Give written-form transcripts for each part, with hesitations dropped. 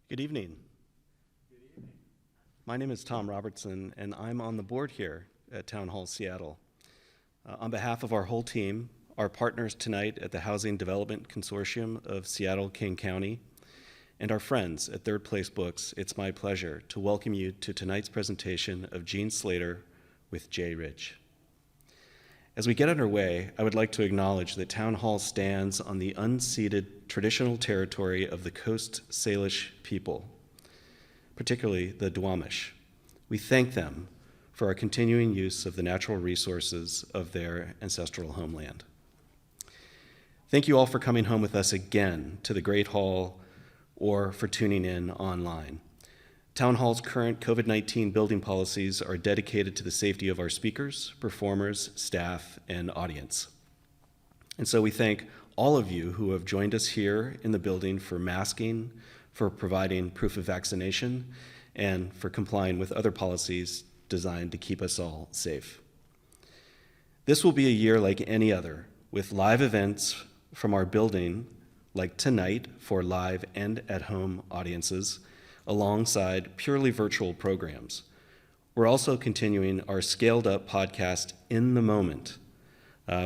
Good evening. My name is Tom Robertson, and I'm on the board here at Town Hall Seattle. On behalf of our whole team, our partners tonight at the Housing Development Consortium of Seattle-King County, and our friends at Third Place Books, it's my pleasure to welcome you to tonight's presentation of Gene Slater with Jay Rich. As we get underway, I would like to acknowledge that Town Hall stands on the unceded traditional territory of the Coast Salish people, particularly the Duwamish. We thank them for our continuing use of the natural resources of their ancestral homeland. Thank you all for coming home with us again to the Great Hall or for tuning in online. Town Hall's current COVID-19 building policies are dedicated to the safety of our speakers, performers, staff, and audience. And so we thank all of you who have joined us here in the building for masking, for providing proof of vaccination, and for complying with other policies designed to keep us all safe. This will be a year like any other, with live events from our building, like tonight for live and at-home audiences, alongside purely virtual programs. We're also continuing our scaled-up podcast, In the Moment,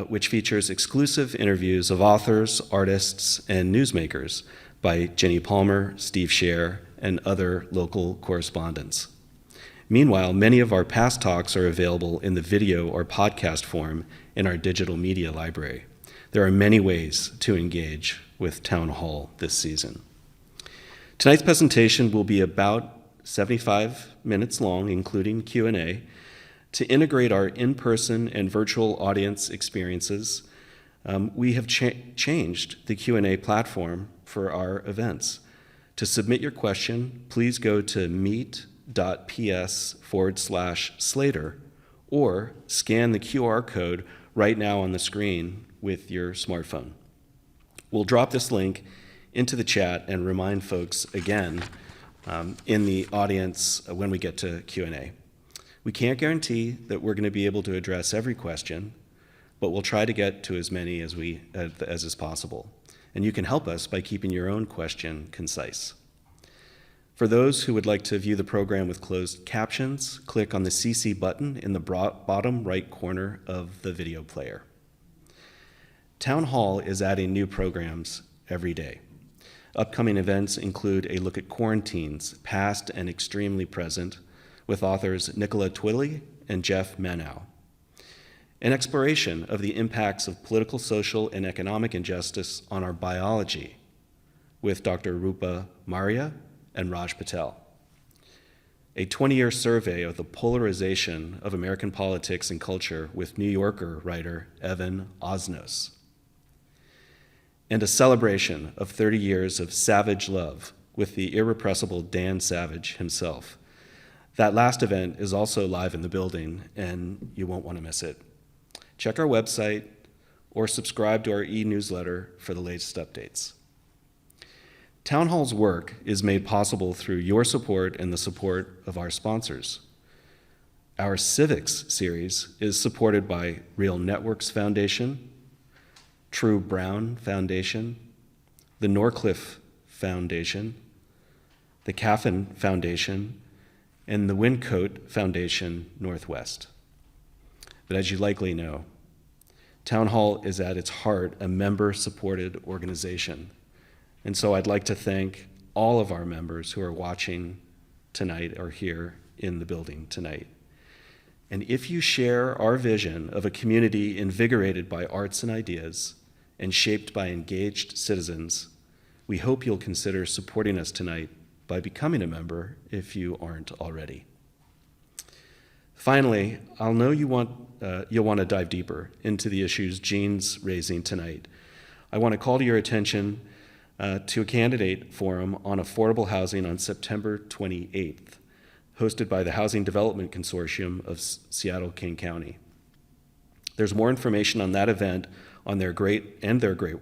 which features exclusive interviews of authors, artists, and newsmakers by Jenny Palmer, Steve Scher, and other local correspondents. Meanwhile, many of our past talks are available in the video or podcast form in our digital media library. There are many ways to engage with Town Hall this season. Tonight's presentation will be about 75 minutes long, including Q&A. To integrate our in-person and virtual audience experiences, we have changed the Q&A platform for our events. To submit your question, please go to meet.ps/Slater or scan the QR code right now on the screen with your smartphone. We'll drop this link into the chat and remind folks again in the audience when we get to Q&A. We can't guarantee that we're going to be able to address every question, but we'll try to get to as many as is possible. And you can help us by keeping your own question concise. For those who would like to view the program with closed captions, click on the CC button in the bottom right corner of the video player. Town Hall is adding new programs every day. Upcoming events include a look at quarantines, past and extremely present, with authors Nicola Twilley and Jeff Manow. An exploration of the impacts of political, social, and economic injustice on our biology with Dr. Rupa Maria and Raj Patel. A 20-year survey of the polarization of American politics and culture with New Yorker writer Evan Osnos. And a celebration of 30 years of savage love with the irrepressible Dan Savage himself. That last event is also live in the building, and you won't want to miss it. Check our website or subscribe to our e-newsletter for the latest updates. Town Hall's work is made possible through your support and the support of our sponsors. Our Civics series is supported by Real Networks Foundation, True Brown Foundation, the Norcliffe Foundation, the Caffin Foundation, and the Wyncote Foundation Northwest. But as you likely know, Town Hall is at its heart a member-supported organization. And so I'd like to thank all of our members who are watching tonight or here in the building tonight. And if you share our vision of a community invigorated by arts and ideas and shaped by engaged citizens, we hope you'll consider supporting us tonight by becoming a member if you aren't already. Finally, I'll know you'll want to dive deeper into the issues Gene's raising tonight. I want to call to your attention to a candidate forum on affordable housing on September 28th, hosted by the Housing Development Consortium of Seattle-King County. There's more information on that event on their great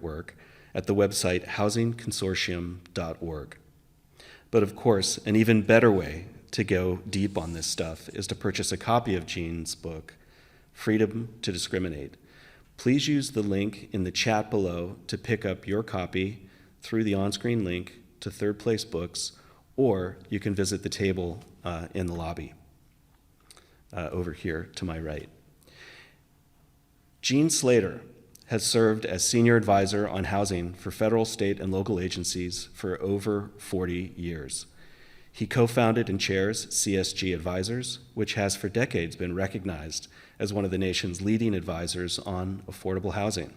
work at the website housingconsortium.org. But of course, an even better way to go deep on this stuff is to purchase a copy of Gene's book, Freedom to Discriminate. Please use the link in the chat below to pick up your copy through the on-screen link to Third Place Books or you can visit the table in the lobby over here to my right. Gene Slater has served as senior advisor on housing for federal, state, and local agencies for over 40 years. He co-founded and chairs CSG Advisors, which has for decades been recognized as one of the nation's leading advisors on affordable housing.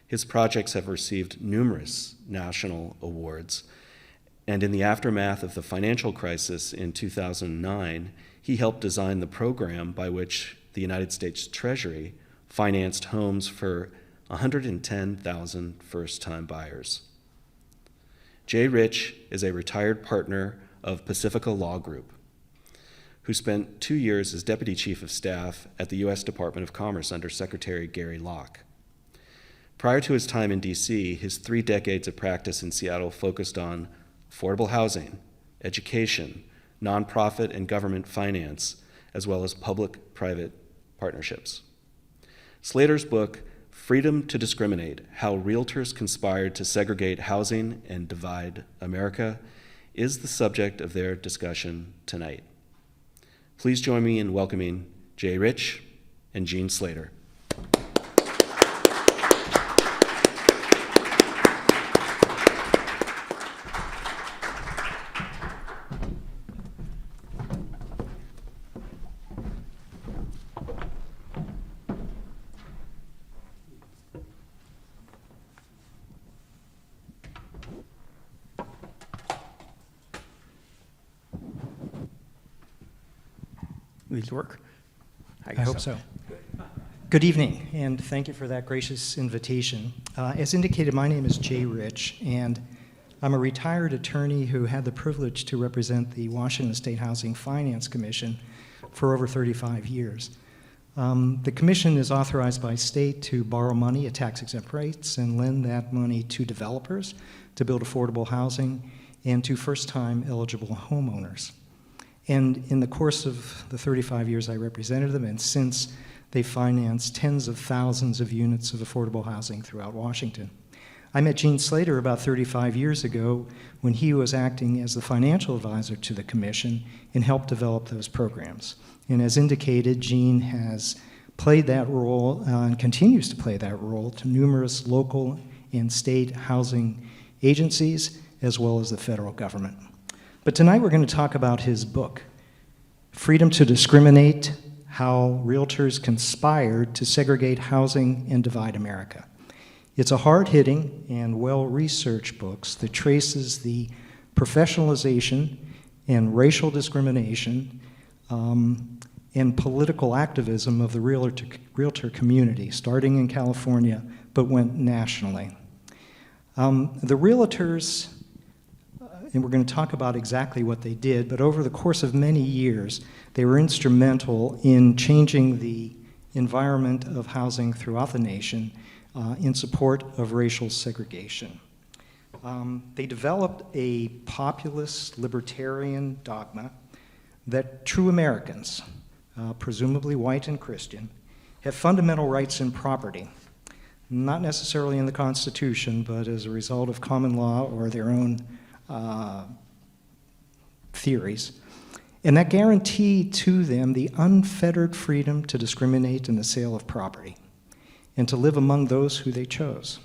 His projects have received numerous national awards, and in the aftermath of the financial crisis in 2009, he helped design the program by which the United States Treasury financed homes for 110,000 first-time buyers. Jay Rich is a retired partner of Pacifica Law Group, who spent 2 years as Deputy Chief of Staff at the U.S. Department of Commerce under Secretary Gary Locke. Prior to his time in D.C., his 3 decades of practice in Seattle focused on affordable housing, education, nonprofit and government finance, as well as public-private partnerships. Slater's book, Freedom to Discriminate: How Realtors Conspired to Segregate Housing and Divide America, is the subject of their discussion tonight. Please join me in welcoming Jay Rich and Gene Slater. These work? I hope so. Good evening, and thank you for that gracious invitation. As indicated, my name is Jay Rich, and I'm a retired attorney who had the privilege to represent the Washington State Housing Finance Commission for over 35 years. The commission is authorized by state to borrow money at tax-exempt rates and lend that money to developers to build affordable housing and to first-time eligible homeowners. And in the course of the 35 years I represented them, and since, they financed tens of thousands of units of affordable housing throughout Washington. I met Gene Slater about 35 years ago when he was acting as the financial advisor to the commission and helped develop those programs. And as indicated, Gene has played that role and continues to play that role to numerous local and state housing agencies, as well as the federal government. But tonight we're going to talk about his book, Freedom to Discriminate: How Realtors Conspired to Segregate Housing and Divide America. It's a hard-hitting and well-researched book that traces the professionalization and racial discrimination and political activism of the realtor community, starting in California, but went nationally. The realtors, and we're going to talk about exactly what they did, but over the course of many years, they were instrumental in changing the environment of housing throughout the nation in support of racial segregation. They developed a populist libertarian dogma that true Americans, presumably white and Christian, have fundamental rights in property, not necessarily in the Constitution, but as a result of common law or their own theories, and that guaranteed to them the unfettered freedom to discriminate in the sale of property and to live among those who they chose.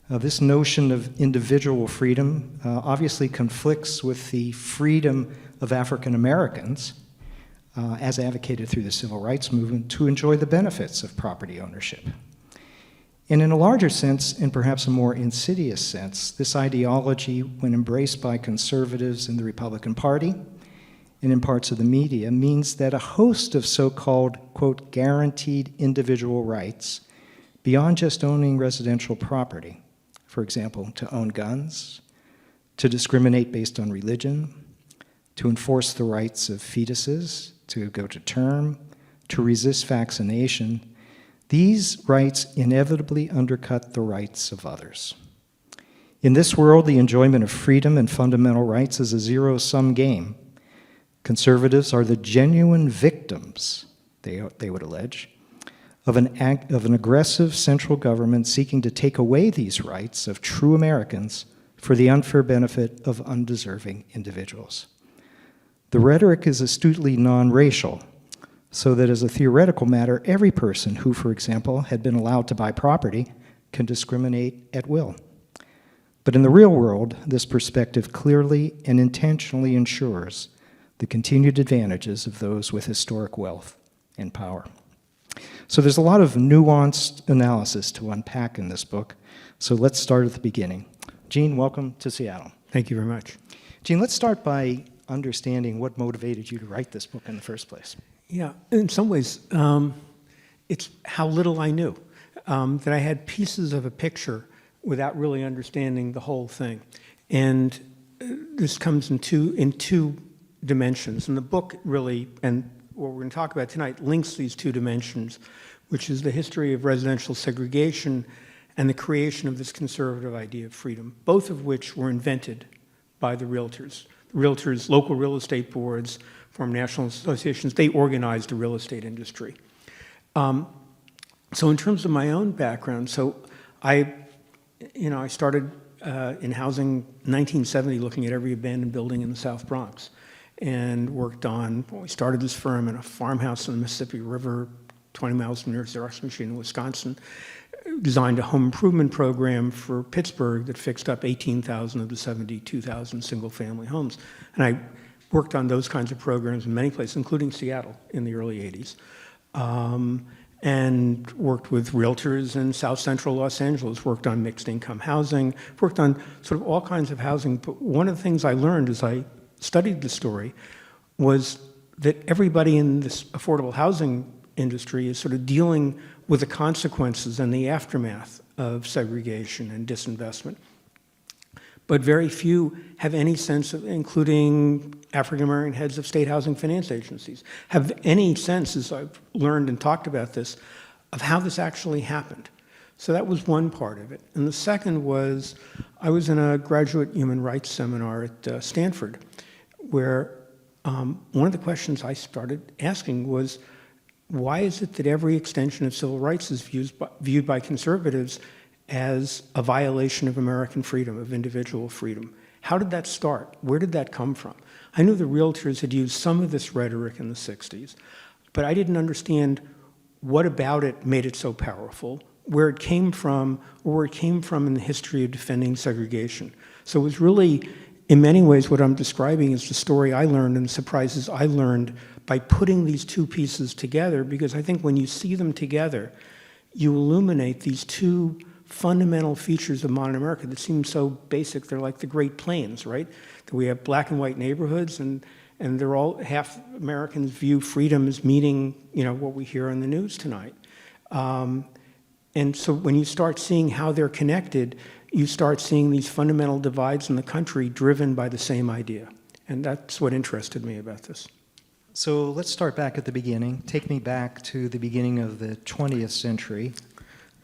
This notion of individual freedom obviously conflicts with the freedom of African Americans, as advocated through the civil rights movement, to enjoy the benefits of property ownership. And in a larger sense, and perhaps a more insidious sense, this ideology, when embraced by conservatives in the Republican Party and in parts of the media, means that a host of so-called, quote, guaranteed individual rights beyond just owning residential property, for example, to own guns, to discriminate based on religion, to enforce the rights of fetuses, to go to term, to resist vaccination, these rights inevitably undercut the rights of others. In this world, the enjoyment of freedom and fundamental rights is a zero-sum game. Conservatives are the genuine victims, they would allege, of an aggressive central government seeking to take away these rights of true Americans for the unfair benefit of undeserving individuals. The rhetoric is astutely non-racial, so that as a theoretical matter, every person who, for example, had been allowed to buy property can discriminate at will. But in the real world, this perspective clearly and intentionally ensures the continued advantages of those with historic wealth and power. So there's a lot of nuanced analysis to unpack in this book, so let's start at the beginning. Gene, welcome to Seattle. Thank you very much. Gene, let's start by understanding what motivated you to write this book in the first place. Yeah, in some ways, it's how little I knew, that I had pieces of a picture without really understanding the whole thing. And this comes in two dimensions. And the book really, and what we're going to talk about tonight, links these two dimensions, which is the history of residential segregation and the creation of this conservative idea of freedom, both of which were invented by the Realtors. The Realtors, local real estate boards, formed national associations, they organized the real estate industry. So in terms of my own background, so I started in housing in 1970, looking at every abandoned building in the South Bronx, and we started this firm in a farmhouse on the Mississippi River, 20 miles from the Xerox machine in Wisconsin, designed a home improvement program for Pittsburgh that fixed up 18,000 of the 72,000 single-family homes. And I worked on those kinds of programs in many places, including Seattle in the early 80s, and worked with Realtors in South Central Los Angeles, worked on mixed income housing, worked on sort of all kinds of housing. But one of the things I learned as I studied the story was that everybody in this affordable housing industry is sort of dealing with the consequences and the aftermath of segregation and disinvestment. But very few have any sense of, including African-American heads of state housing finance agencies, have any sense, as I've learned and talked about this, of how this actually happened. So that was one part of it. And the second was, I was in a graduate human rights seminar at Stanford, where one of the questions I started asking was, why is it that every extension of civil rights is viewed by conservatives as a violation of American freedom, of individual freedom? How did that start? Where did that come from? I knew the Realtors had used some of this rhetoric in the 60s, but I didn't understand what about it made it so powerful, where it came from, or where it came from in the history of defending segregation. So it was really, in many ways, what I'm describing is the story I learned and the surprises I learned by putting these two pieces together, because I think when you see them together, you illuminate these two fundamental features of modern America that seem so basic. They're like the Great Plains, right? That we have black and white neighborhoods, and they're all, half Americans view freedom as meaning, what we hear on the news tonight. And so when you start seeing how they're connected, you start seeing these fundamental divides in the country driven by the same idea. And that's what interested me about this. So let's start back at the beginning. Take me back to the beginning of the 20th century.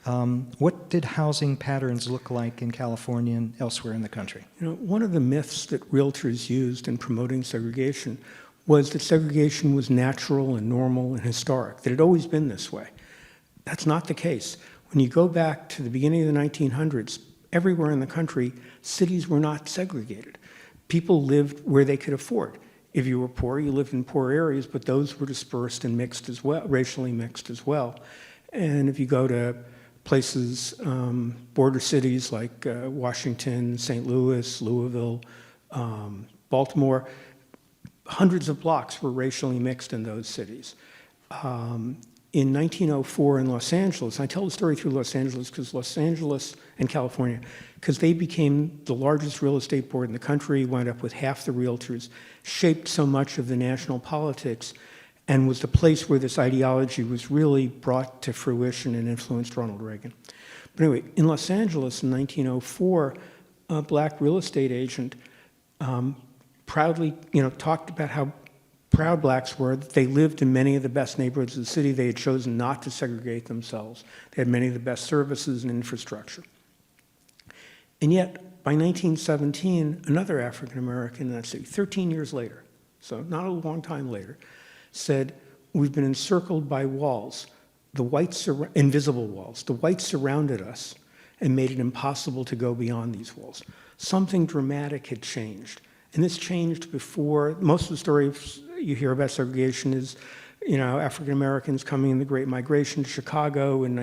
What did housing patterns look like in California and elsewhere in the country? One of the myths that Realtors used in promoting segregation was that segregation was natural and normal and historic, that it had always been this way. That's not the case. When you go back to the beginning of the 1900s, everywhere in the country, cities were not segregated. People lived where they could afford. If you were poor, you lived in poor areas, but those were dispersed and mixed as well, racially mixed as well. And if you go to places, border cities like Washington, St. Louis, Louisville, Baltimore, hundreds of blocks were racially mixed in those cities. In 1904 in Los Angeles, I tell the story through Los Angeles because Los Angeles and California, because they became the largest real estate board in the country, wound up with half the Realtors, shaped so much of the national politics, and was the place where this ideology was really brought to fruition and influenced Ronald Reagan. But anyway, in Los Angeles in 1904, a black real estate agent proudly, talked about how proud blacks were, that they lived in many of the best neighborhoods of the city. They had chosen not to segregate themselves. They had many of the best services and infrastructure. And yet, by 1917, another African American in that city, 13 years later, so not a long time later, said, "We've been encircled by walls, invisible walls. The whites surrounded us and made it impossible to go beyond these walls." something dramatic had changed. And this changed before, most of the stories you hear about segregation is, African Americans coming in the Great Migration to Chicago in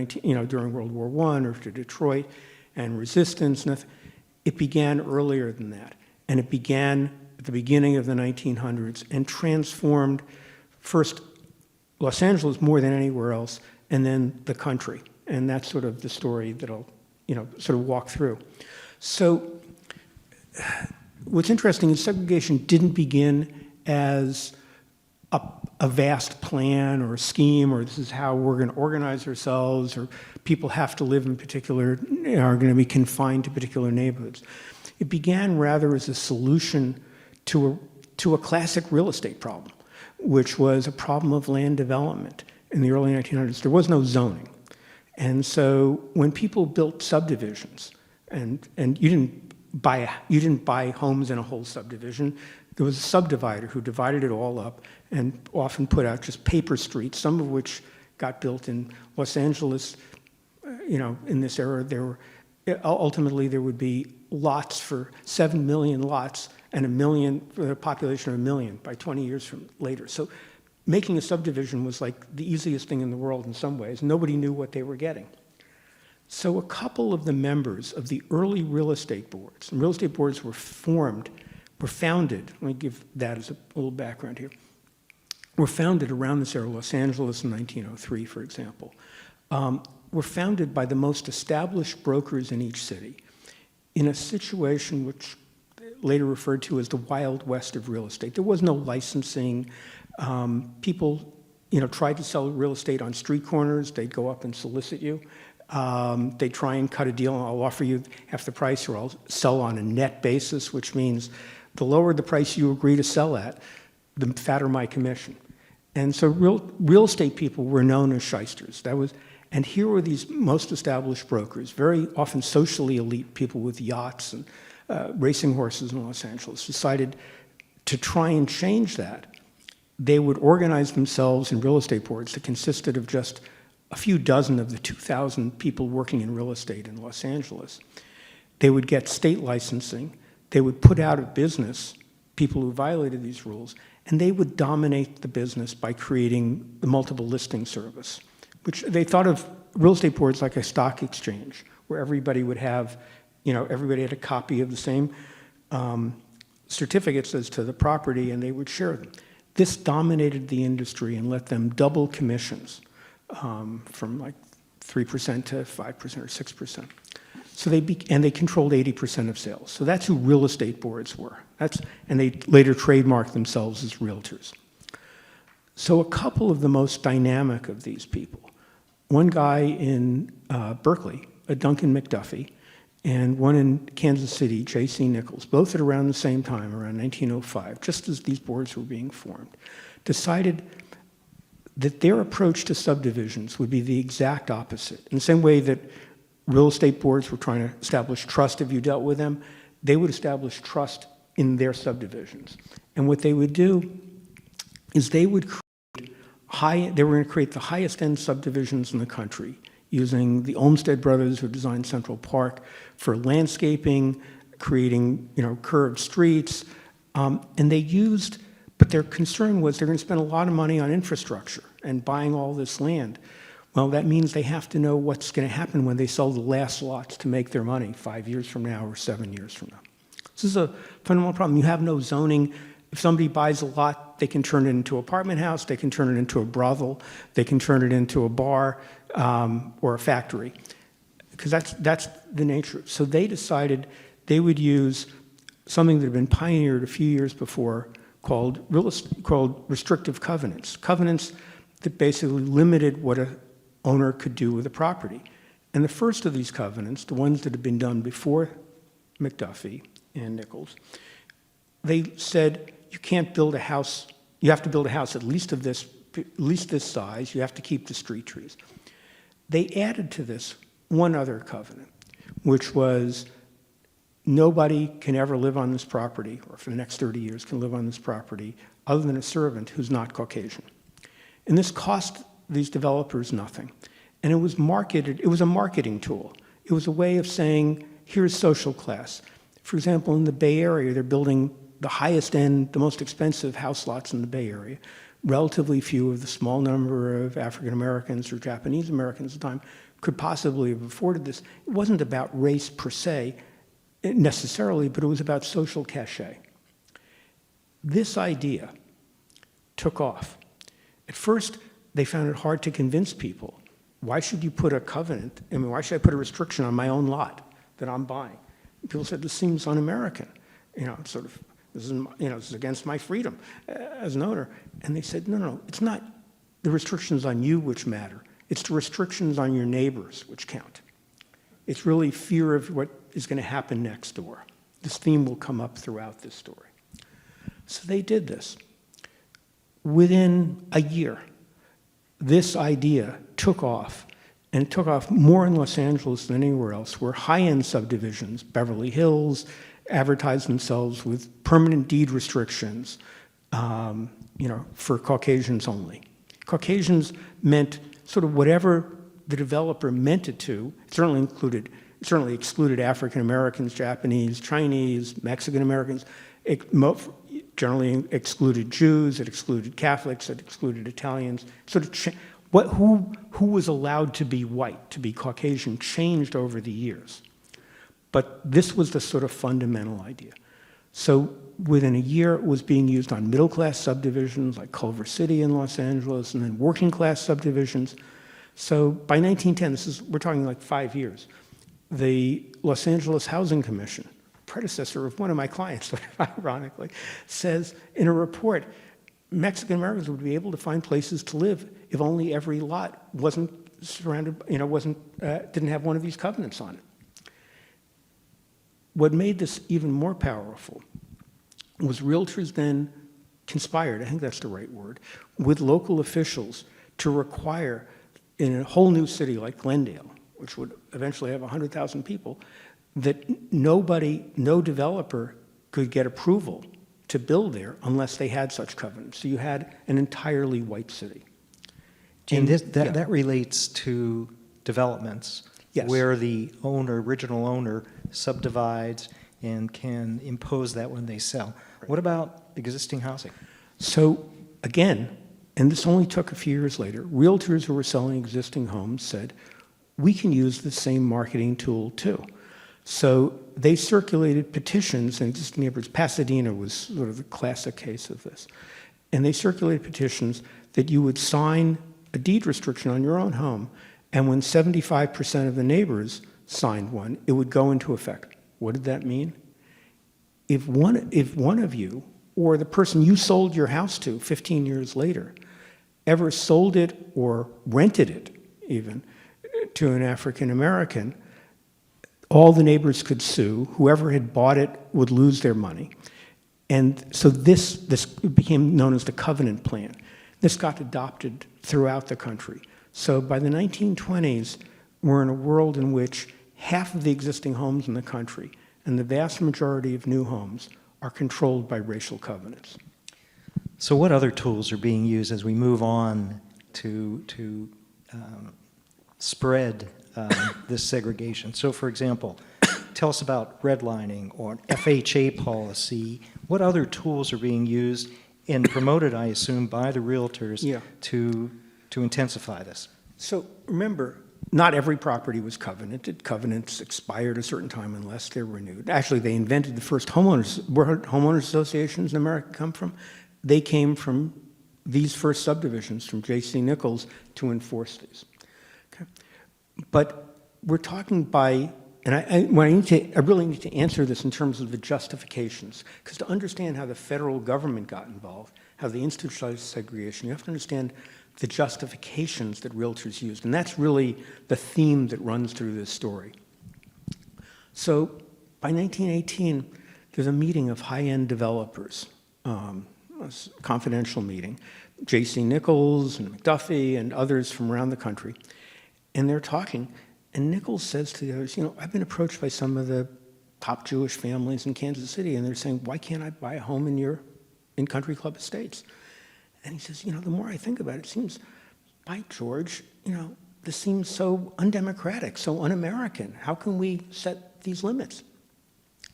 during World War I or to Detroit, and resistance. It began earlier than that. And it began at the beginning of the 1900s and transformed first Los Angeles more than anywhere else, and then the country. And that's sort of the story that I'll sort of walk through. So what's interesting is segregation didn't begin as a vast plan or a scheme, or this is how we're going to organize ourselves, or people have to live in particular, are going to be confined to particular neighborhoods. It began rather as a solution to a classic real estate problem, which was a problem of land development. In the early 1900s, there was no zoning. And so when people built subdivisions, and you didn't buy homes in a whole subdivision, there was a subdivider who divided it all up and often put out just paper streets, some of which got built in Los Angeles. In this era, ultimately there would be lots for 7 million lots and 1 million, for a population of 1 million by 20 years from later. So making a subdivision was like the easiest thing in the world in some ways. Nobody knew what they were getting. So a couple of the members of the early real estate boards, and real estate boards were founded, let me give that as a little background here, were founded around this era, Los Angeles in 1903, for example, were founded by the most established brokers in each city in a situation which later referred to as the Wild West of real estate. There was no licensing. People, tried to sell real estate on street corners. They'd go up and solicit you. They'd try and cut a deal. I'll offer you half the price, or I'll sell on a net basis, which means the lower the price you agree to sell at, the fatter my commission. And so real estate people were known as shysters. And here were these most established brokers, very often socially elite people with yachts and racing horses in Los Angeles, decided to try and change that. They would organize themselves in real estate boards that consisted of just a few dozen of the 2,000 people working in real estate in Los Angeles. They would get state licensing. They would put out of business people who violated these rules, and they would dominate the business by creating the multiple listing service, which they thought of real estate boards like a stock exchange, where everybody would have, everybody had a copy of the same certificates as to the property, and they would share them. This dominated the industry and let them double commissions from like 3% to 5% or 6%. So they controlled 80% of sales. So that's who real estate boards were. And they later trademarked themselves as realtors. So a couple of the most dynamic of these people, one guy in Berkeley, Duncan McDuffie, and one in Kansas City, J.C. Nichols, both at around the same time, around 1905, just as these boards were being formed, decided that their approach to subdivisions would be the exact opposite. In the same way that real estate boards were trying to establish trust if you dealt with them, they would establish trust in their subdivisions. And what they would do is they were going to create the highest end subdivisions in the country, using the Olmsted brothers who designed Central Park for landscaping, creating curved streets, and but their concern was they're going to spend a lot of money on infrastructure and buying all this land. Well, that means they have to know what's going to happen when they sell the last lots to make their money 5 years from now or 7 years from now. This is a fundamental problem. You have no zoning. If somebody buys a lot, they can turn it into an apartment house, they can turn it into a brothel, they can turn it into a bar or a factory, because that's the nature. So they decided they would use something that had been pioneered a few years before called restrictive covenants. Covenants that basically limited what an owner could do with a property. And the first of these covenants, the ones that had been done before McDuffie and Nichols, they said you can't build a house, you have to build a house at least this size, you have to keep the street trees. They added to this one other covenant, which was nobody can ever live on this property, or for the next 30 years can live on this property, other than a servant who's not Caucasian. And this cost these developers nothing. And it was a marketing tool. It was a way of saying, here's social class. For example, in the Bay Area, they're building the highest end, the most expensive house lots in the Bay Area. Relatively few of the small number of African Americans or Japanese Americans at the time could possibly have afforded this. It wasn't about race per se, necessarily, but it was about social cachet. This idea took off. At first, they found it hard to convince people. Why should you put a covenant? I mean, why should I put a restriction on my own lot that I'm buying? People said, this seems un-American. Sort of, this is against my freedom as an owner. And they said, no, it's not the restrictions on you which matter. It's the restrictions on your neighbors which count. It's really fear of what is going to happen next door. This theme will come up throughout this story. So they did this. Within a year, this idea took off, and it took off more in Los Angeles than anywhere else, where high-end subdivisions, Beverly Hills, advertised themselves with permanent deed restrictions, for Caucasians only. Caucasians meant sort of whatever the developer meant it to. It certainly excluded African Americans, Japanese, Chinese, Mexican Americans. It generally excluded Jews. It excluded Catholics. It excluded Italians. Who was allowed to be white, to be Caucasian, changed over the years. But this was the sort of fundamental idea. So within a year, it was being used on middle-class subdivisions like Culver City in Los Angeles, and then working-class subdivisions. So by 1910, we're talking like 5 years, the Los Angeles Housing Commission, predecessor of one of my clients, ironically, says in a report, Mexican Americans would be able to find places to live if only every lot wasn't surrounded, didn't have one of these covenants on it. What made this even more powerful was realtors then conspired, I think that's the right word, with local officials to require in a whole new city like Glendale, which would eventually have 100,000 people, that no developer could get approval to build there unless they had such covenants. So you had an entirely white city. And that relates to developments, yes, where the original owner subdivides and can impose that when they sell. Right. What about existing housing? So again, and this only took a few years later, realtors who were selling existing homes said, we can use the same marketing tool too. So they circulated petitions in existing neighborhoods. Pasadena was sort of the classic case of this. And they circulated petitions that you would sign a deed restriction on your own home, and when 75% of the neighbors signed one, it would go into effect. What did that mean? If one of you, or the person you sold your house to 15 years later, ever sold it or rented it even to an African American, all the neighbors could sue. Whoever had bought it would lose their money. And so this became known as the Covenant Plan. This got adopted throughout the country. So by the 1920s, we're in a world in which half of the existing homes in the country and the vast majority of new homes are controlled by racial covenants. So what other tools are being used as we move on to spread this segregation? So for example, tell us about redlining or FHA policy. What other tools are being used and promoted, I assume, by the realtors to intensify this? So remember, not every property was covenanted. Covenants expired a certain time unless they're renewed. Actually, they invented the first homeowners. Where homeowners associations in America come from? They came from these first subdivisions, from J.C. Nichols, to enforce these. Okay? But we're talking by, and I really need to answer this in terms of the justifications, because to understand how the federal government got involved, how they institutionalized segregation, you have to understand the justifications that realtors used. And that's really the theme that runs through this story. So by 1918, there's a meeting of high-end developers, a confidential meeting, J.C. Nichols and McDuffie and others from around the country. And they're talking, and Nichols says to the others, I've been approached by some of the top Jewish families in Kansas City, and they're saying, why can't I buy a home in Country Club Estates? And he says, the more I think about it, it seems, by George, this seems so undemocratic, so un-American. How can we set these limits?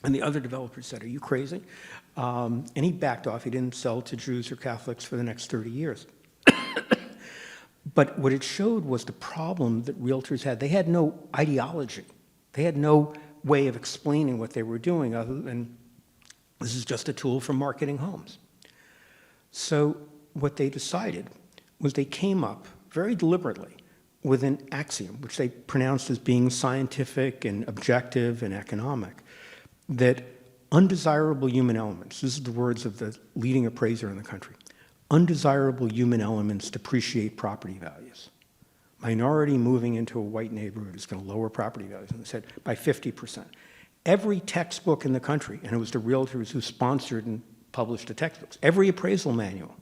And the other developers said, "Are you crazy?" And he backed off. He didn't sell to Jews or Catholics for the next 30 years. But what it showed was the problem that realtors had. They had no ideology. They had no way of explaining what they were doing other than this is just a tool for marketing homes. So what they decided was they came up very deliberately with an axiom, which they pronounced as being scientific and objective and economic, that undesirable human elements, this is the words of the leading appraiser in the country, undesirable human elements depreciate property values. Minority moving into a white neighborhood is going to lower property values, and they said by 50%. Every textbook in the country, and it was the realtors who sponsored and published the textbooks, every appraisal manual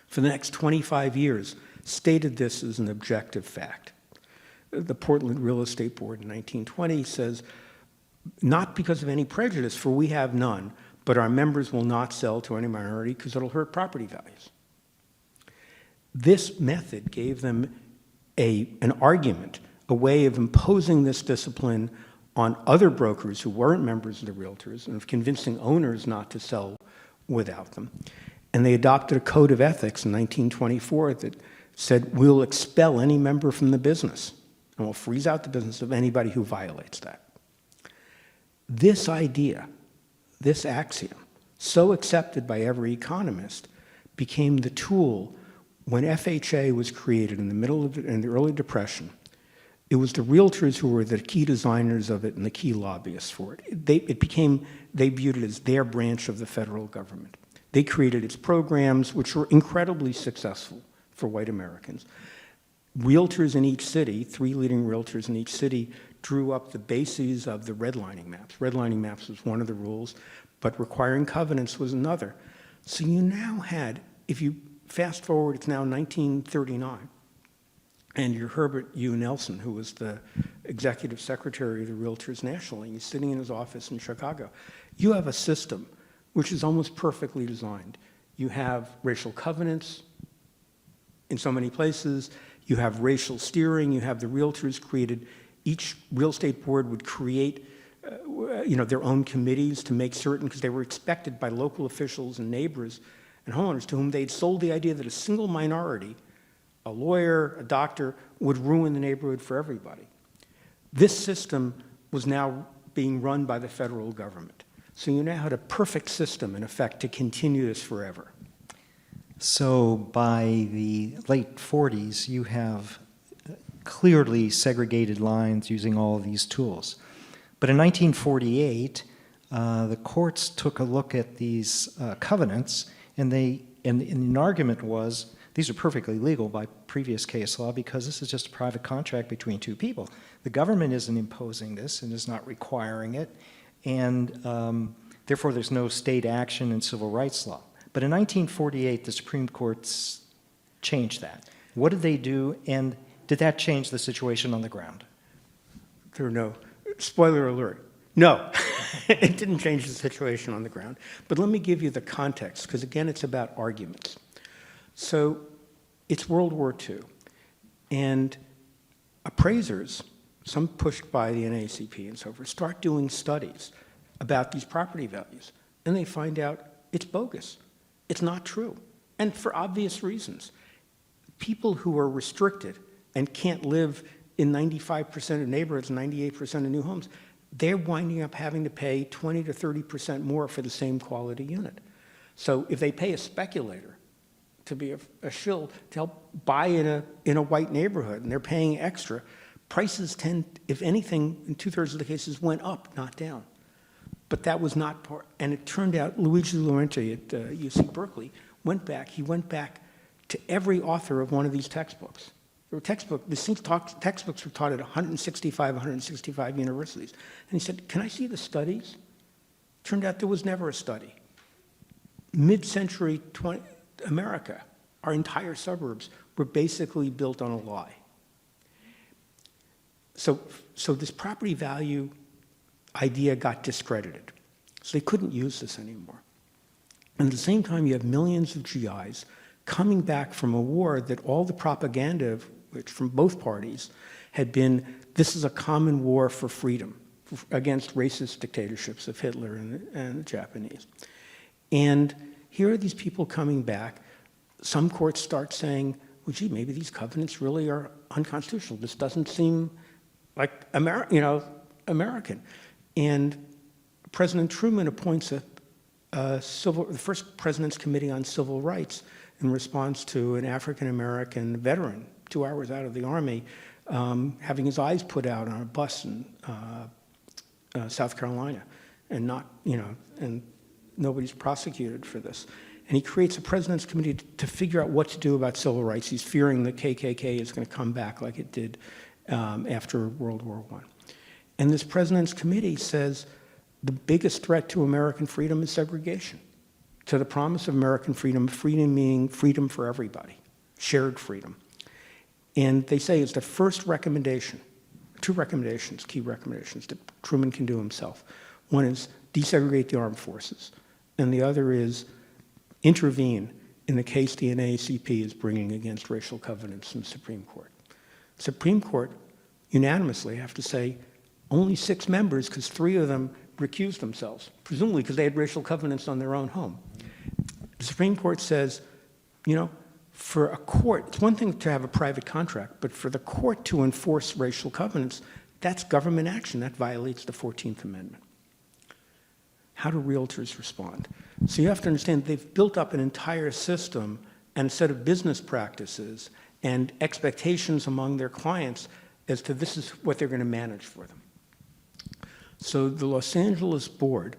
for the next 25 years stated this as an objective fact. The Portland Real Estate Board in 1920 says, not because of any prejudice, for we have none, but our members will not sell to any minority because it'll hurt property values. This method gave them an argument, a way of imposing this discipline on other brokers who weren't members of the realtors and of convincing owners not to sell without them. And they adopted a code of ethics in 1924 that said, we'll expel any member from the business, and we'll freeze out the business of anybody who violates that. This idea, this axiom, so accepted by every economist, became the tool when FHA was created in the early Depression. It was the realtors who were the key designers of it and the key lobbyists for it. They viewed it as their branch of the federal government. They created its programs, which were incredibly successful for white Americans. Realtors in each city, 3 leading realtors in each city, drew up the bases of the redlining maps. Redlining maps was one of the rules, but requiring covenants was another. So you now had, if you fast forward, it's now 1939, and you're Herbert U. Nelson, who was the executive secretary of the Realtors nationally. He's sitting in his office in Chicago. You have a system which is almost perfectly designed. You have racial covenants in so many places. You have racial steering. You have the realtors created. Each real estate board would create their own committees to make certain, because they were expected by local officials and neighbors and homeowners to whom they'd sold the idea that a single minority, a lawyer, a doctor, would ruin the neighborhood for everybody. This system was now being run by the federal government. So you now had a perfect system, in effect, to continue this forever. So by the late 40s, you have clearly segregated lines using all of these tools. But in 1948, the courts took a look at these covenants, and an argument was, these are perfectly legal by previous case law because this is just a private contract between 2 people. The government isn't imposing this and is not requiring it, and therefore there's no state action in civil rights law. But in 1948, the Supreme Court changed that. What did they do, and did that change the situation on the ground? Spoiler alert, no. It didn't change the situation on the ground. But let me give you the context, because again, it's about arguments. So it's World War II, and appraisers, some pushed by the NAACP and so forth, start doing studies about these property values, and they find out it's bogus. It's not true, and for obvious reasons. People who are restricted and can't live in 95% of neighborhoods, 98% of new homes, they're winding up having to pay 20 to 30% more for the same quality unit. So if they pay a speculator to be a shill to help buy in a white neighborhood, and they're paying extra, prices tend, if anything, in 2/3 of the cases went up, not down. But that was not part, and it turned out Luigi Laurenti at UC Berkeley went back to every author of one of these textbooks. These textbooks were taught at 165 universities. And he said, can I see the studies? Turned out there was never a study. Mid-century America, our entire suburbs were basically built on a lie. So this property value idea got discredited. So they couldn't use this anymore. And at the same time, you have millions of GIs coming back from a war that all the propaganda, which from both parties, had been, this is a common war for freedom. against racist dictatorships of Hitler and the Japanese. And here are these people coming back. Some courts start saying, well, gee, maybe these covenants really are unconstitutional. This doesn't seem like American. And President Truman appoints the first President's Committee on Civil Rights in response to an African-American veteran, 2 hours out of the Army, having his eyes put out on a bus in South Carolina, and and nobody's prosecuted for this. And he creates a President's Committee to figure out what to do about civil rights. He's fearing the KKK is going to come back like it did after World War I. And this President's Committee says the biggest threat to American freedom is segregation. To the promise of American freedom, freedom meaning freedom for everybody, shared freedom. And they say it's the first recommendation, 2 recommendations, key recommendations that Truman can do himself. One is desegregate the armed forces, and the other is intervene in the case the NAACP is bringing against racial covenants in the Supreme Court. Supreme Court unanimously have to say only 6 members, because 3 of them recused themselves, presumably because they had racial covenants on their own home. The Supreme Court says, for a court, it's one thing to have a private contract, but for the court to enforce racial covenants, that's government action. That violates the 14th Amendment. How do realtors respond? So you have to understand they've built up an entire system and a set of business practices and expectations among their clients as to this is what they're going to manage for them. So the Los Angeles board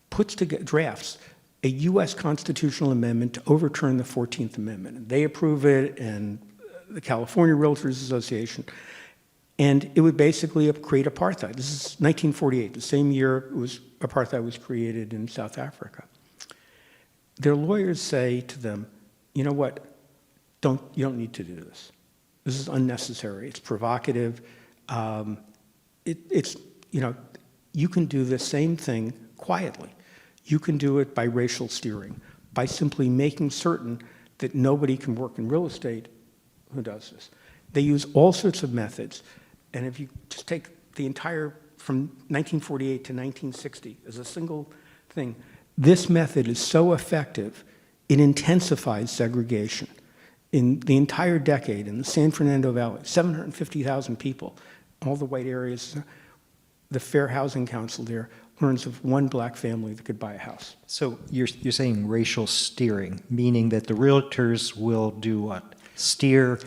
drafts a U.S. constitutional amendment to overturn the 14th Amendment. And they approve it, and the California Realtors Association. And it would basically create apartheid. This is 1948, the same year apartheid was created in South Africa. Their lawyers say to them, you know what, you don't need to do this. This is unnecessary, it's provocative. You can do the same thing quietly. You can do it by racial steering, by simply making certain that nobody can work in real estate who does this. They use all sorts of methods, and if you just take the entire, from 1948 to 1960 as a single thing, this method is so effective, it intensifies segregation. In the entire decade, in the San Fernando Valley, 750,000 people, all the white areas, the Fair Housing Council there learns of 1 black family that could buy a house. So you're saying racial steering, meaning that the realtors will do what? Steer?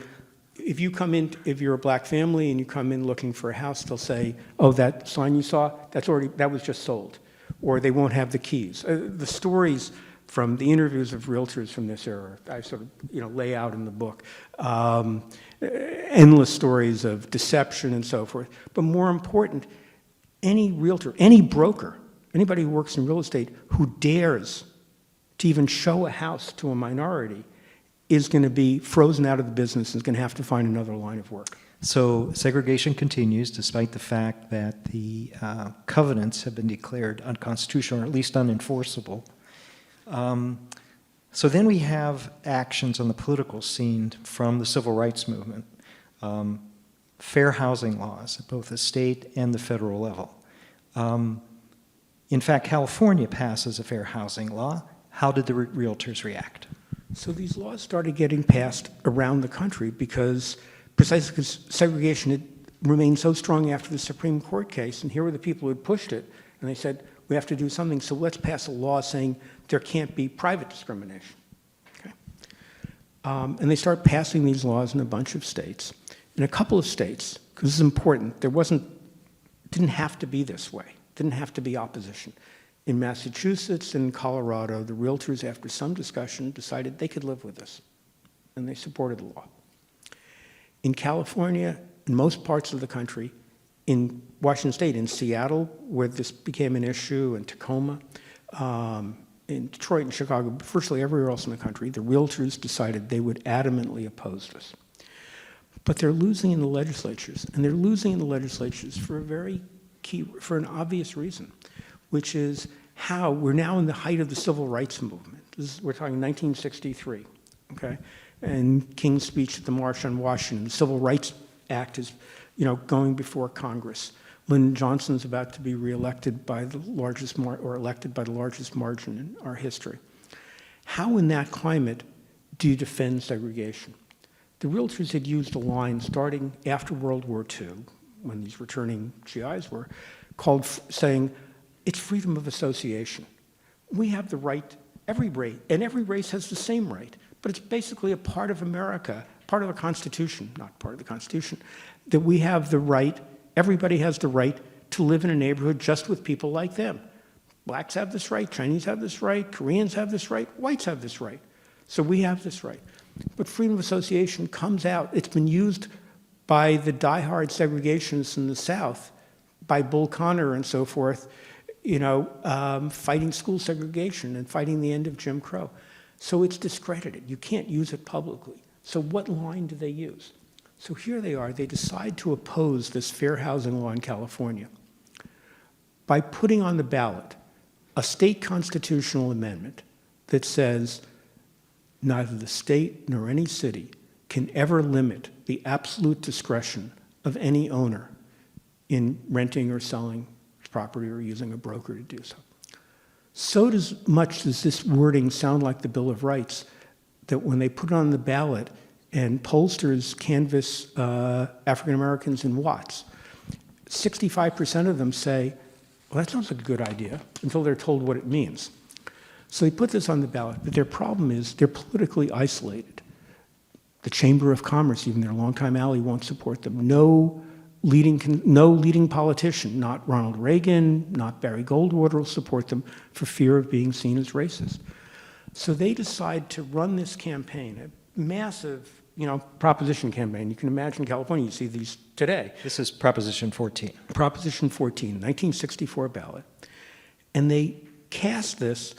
If you're a black family and you come in looking for a house, they'll say, oh, that sign you saw, that was just sold. Or they won't have the keys. The stories from the interviews of realtors from this era, I sort of lay out in the book. Endless stories of deception and so forth. But more important, any realtor, any broker, anybody who works in real estate who dares to even show a house to a minority is going to be frozen out of the business and is going to have to find another line of work. So segregation continues despite the fact that the covenants have been declared unconstitutional or at least unenforceable. So then we have actions on the political scene from the civil rights movement. Fair housing laws at both the state and the federal level. In fact, California passes a fair housing law. How did the realtors react? So these laws started getting passed around the country precisely because segregation had remained so strong after the Supreme Court case, and here were the people who had pushed it, and they said, we have to do something, so let's pass a law saying there can't be private discrimination. Okay? And they start passing these laws in a bunch of states. In a couple of states, because this is important, didn't have to be this way, didn't have to be opposition. In Massachusetts and Colorado, the realtors, after some discussion, decided they could live with this, and they supported the law. In California, in most parts of the country, in Washington State, in Seattle, where this became an issue, in Tacoma, in Detroit and Chicago, virtually everywhere else in the country, the realtors decided they would adamantly oppose this. But they're losing in the legislatures, and they're losing in the legislatures for an obvious reason, which is how we're now in the height of the civil rights movement. We're talking 1963, okay? And King's speech at the March on Washington, the Civil Rights Act is, going before Congress. Lyndon Johnson's about to be reelected by the largest or elected by the largest margin in our history. How in that climate do you defend segregation? The Realtors had used a line starting after World War II, when these returning GIs were, called saying, it's freedom of association. We have the right, every race, and every race has the same right, but it's basically a part of America, part of the Constitution, not part of the Constitution, that we have the right, everybody has the right to live in a neighborhood just with people like them. Blacks have this right, Chinese have this right, Koreans have this right, whites have this right. So we have this right. But freedom of association comes out, it's been used by the diehard segregationists in the South, by Bull Connor and so forth, fighting school segregation and fighting the end of Jim Crow. So it's discredited. You can't use it publicly. So what line do they use? So here they are. They decide to oppose this fair housing law in California by putting on the ballot a state constitutional amendment that says neither the state nor any city can ever limit the absolute discretion of any owner in renting or selling property or using a broker to do so. So much does this wording sound like the Bill of Rights that when they put it on the ballot and pollsters canvass African Americans in Watts, 65% of them say, well, that sounds like a good idea, until they're told what it means. So they put this on the ballot, but their problem is they're politically isolated. The Chamber of Commerce, even their longtime ally, won't support them. No leading politician, not Ronald Reagan, not Barry Goldwater, will support them for fear of being seen as racist. So they decide to run this campaign, a massive, proposition campaign. You can imagine California, you see these today. This is Proposition 14. Proposition 14, 1964 ballot. And they cast this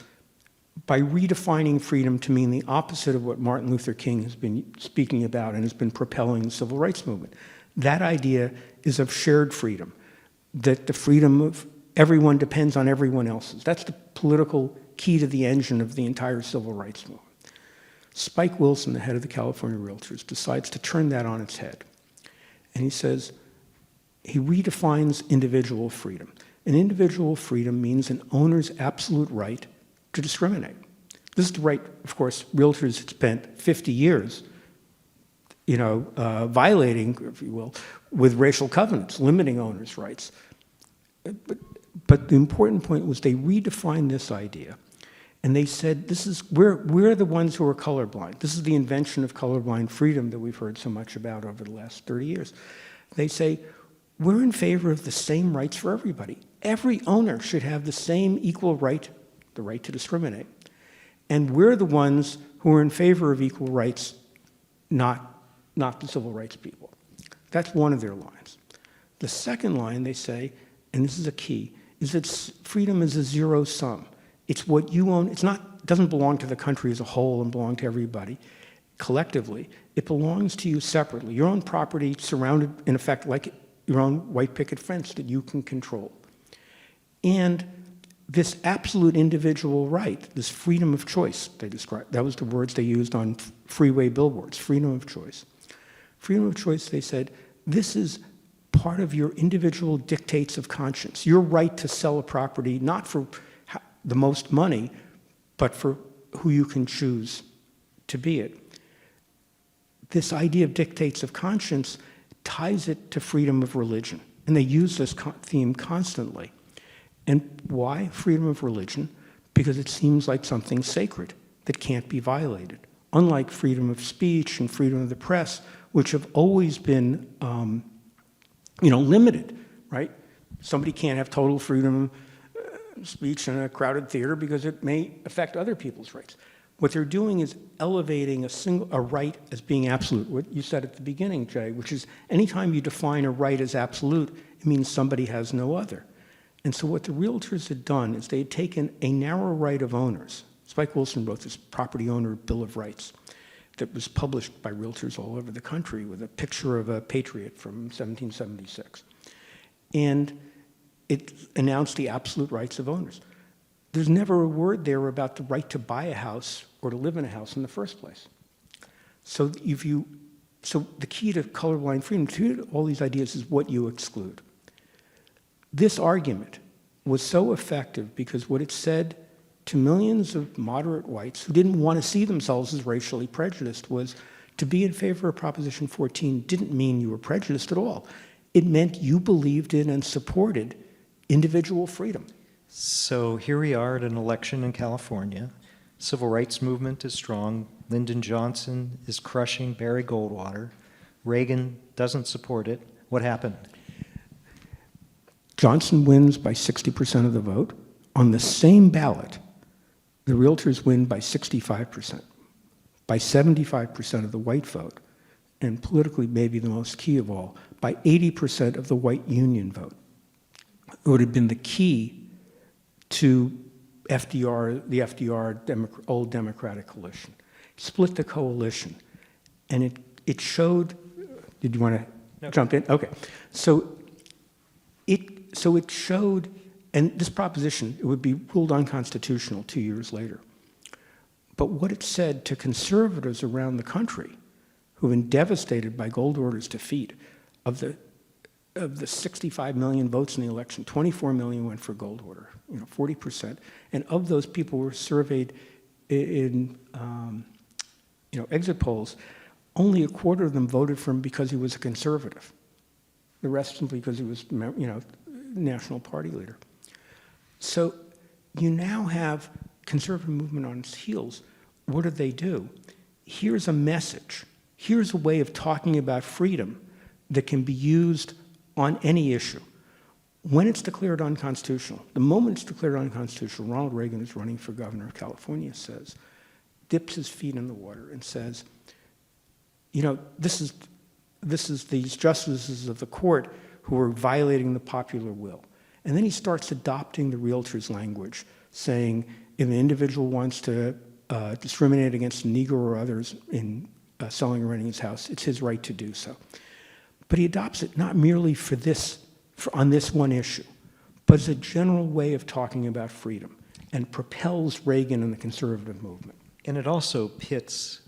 by redefining freedom to mean the opposite of what Martin Luther King has been speaking about and has been propelling the civil rights movement. That idea is of shared freedom, that the freedom of everyone depends on everyone else's. That's the political key to the engine of the entire civil rights movement. Spike Wilson, the head of the California Realtors, decides to turn that on its head. And he says, he redefines individual freedom. And individual freedom means an owner's absolute right to discriminate. This is the right, of course, realtors had spent 50 years violating, if you will, with racial covenants, limiting owners' rights. But the important point was they redefined this idea, and they said, we're the ones who are colorblind. This is the invention of colorblind freedom that we've heard so much about over the last 30 years. They say, we're in favor of the same rights for everybody. Every owner should have the same equal right, the right to discriminate. And we're the ones who are in favor of equal rights, not the civil rights people. That's one of their lines. The second line they say, and this is a key, is that freedom is a zero sum. It's what you own. Doesn't belong to the country as a whole and belong to everybody collectively. It belongs to you separately. Your own property surrounded, in effect, like your own white picket fence that you can control. And this absolute individual right, this freedom of choice, they described, that was the words they used on freeway billboards, freedom of choice. Freedom of choice, they said, this is part of your individual dictates of conscience. Your right to sell a property, not for the most money, but for who you can choose to be it. This idea of dictates of conscience ties it to freedom of religion. And they use this theme constantly. And why freedom of religion? Because it seems like something sacred that can't be violated. Unlike freedom of speech and freedom of the press, which have always been, limited, right? Somebody can't have total freedom of speech in a crowded theater because it may affect other people's rights. What they're doing is elevating a right as being absolute. What you said at the beginning, Jay, which is anytime you define a right as absolute, it means somebody has no other. And so what the realtors had done is they had taken a narrow right of owners. Spike Wilson wrote this property owner Bill of Rights that was published by realtors all over the country with a picture of a patriot from 1776. And it announced the absolute rights of owners. There's never a word there about the right to buy a house or to live in a house in the first place. So the key to colorblind freedom, to all these ideas, is what you exclude. This argument was so effective because what it said to millions of moderate whites who didn't want to see themselves as racially prejudiced was to be in favor of Proposition 14 didn't mean you were prejudiced at all. It meant you believed in and supported individual freedom. So here we are at an election in California. Civil rights movement is strong. Lyndon Johnson is crushing Barry Goldwater. Reagan doesn't support it. What happened? Johnson wins by 60% of the vote. On the same ballot, the Realtors win by 65%, by 75% of the white vote, and politically maybe the most key of all, by 80% of the white union vote. It would have been the key to the FDR old Democratic coalition. Split the coalition, and it showed, did you want to jump in? Okay. So it showed, and this proposition, it would be ruled unconstitutional 2 years later. But what it said to conservatives around the country who've been devastated by Goldwater's defeat, of the 65 million votes in the election, 24 million went for Goldwater, 40%. And of those people who were surveyed in exit polls, only a quarter of them voted for him because he was a conservative. The rest simply because he was, national party leader. So you now have conservative movement on its heels. What do? Here's a message. Here's a way of talking about freedom that can be used on any issue. When it's declared unconstitutional, the moment it's declared unconstitutional, Ronald Reagan, who's running for governor of California, dips his feet in the water and says, this is these justices of the court who are violating the popular will. And then he starts adopting the Realtors' language, saying if an individual wants to discriminate against a Negro or others in selling or renting his house, it's his right to do so. But he adopts it not merely on this one issue, but as a general way of talking about freedom, and propels Reagan and the conservative movement. And it also pits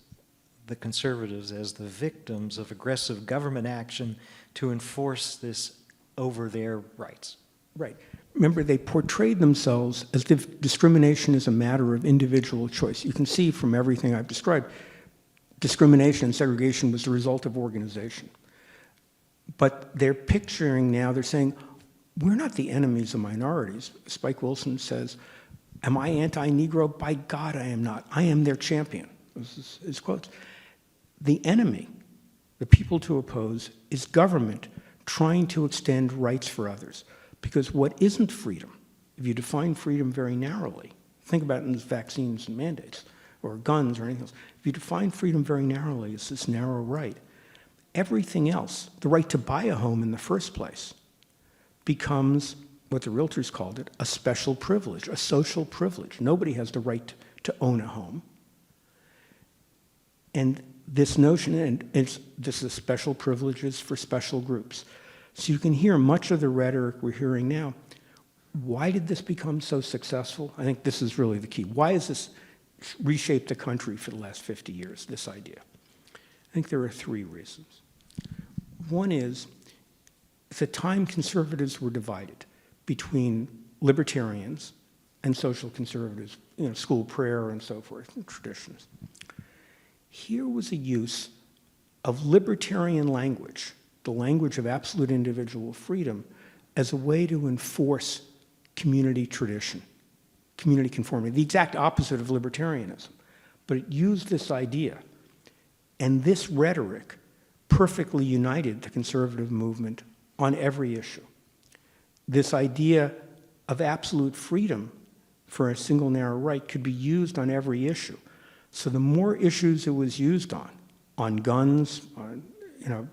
the conservatives as the victims of aggressive government action to enforce this over their rights. Right. Remember, they portrayed themselves as if discrimination is a matter of individual choice. You can see from everything I've described, discrimination and segregation was the result of organization. But they're picturing now, they're saying, we're not the enemies of minorities. Spike Wilson says, am I anti-Negro? By God, I am not. I am their champion. This is his quotes. The enemy, the people to oppose, is government trying to extend rights for others. Because what isn't freedom, if you define freedom very narrowly, think about it in vaccines and mandates, or guns or anything else. If you define freedom very narrowly, it's this narrow right. Everything else, the right to buy a home in the first place, becomes what the Realtors called it, a special privilege, a social privilege. Nobody has the right to own a home. And this notion, and this is special privileges for special groups. So you can hear much of the rhetoric we're hearing now. Why did this become so successful? I think this is really the key. Why has this reshaped the country for the last 50 years, this idea? I think there are three reasons. One is, at the time conservatives were divided between libertarians and social conservatives, school prayer and so forth, and traditions. Here was a use of libertarian language, the language of absolute individual freedom, as a way to enforce community tradition, community conformity, the exact opposite of libertarianism. But it used this idea, and this rhetoric perfectly united the conservative movement on every issue. This idea of absolute freedom for a single narrow right could be used on every issue. So the more issues it was used on guns, on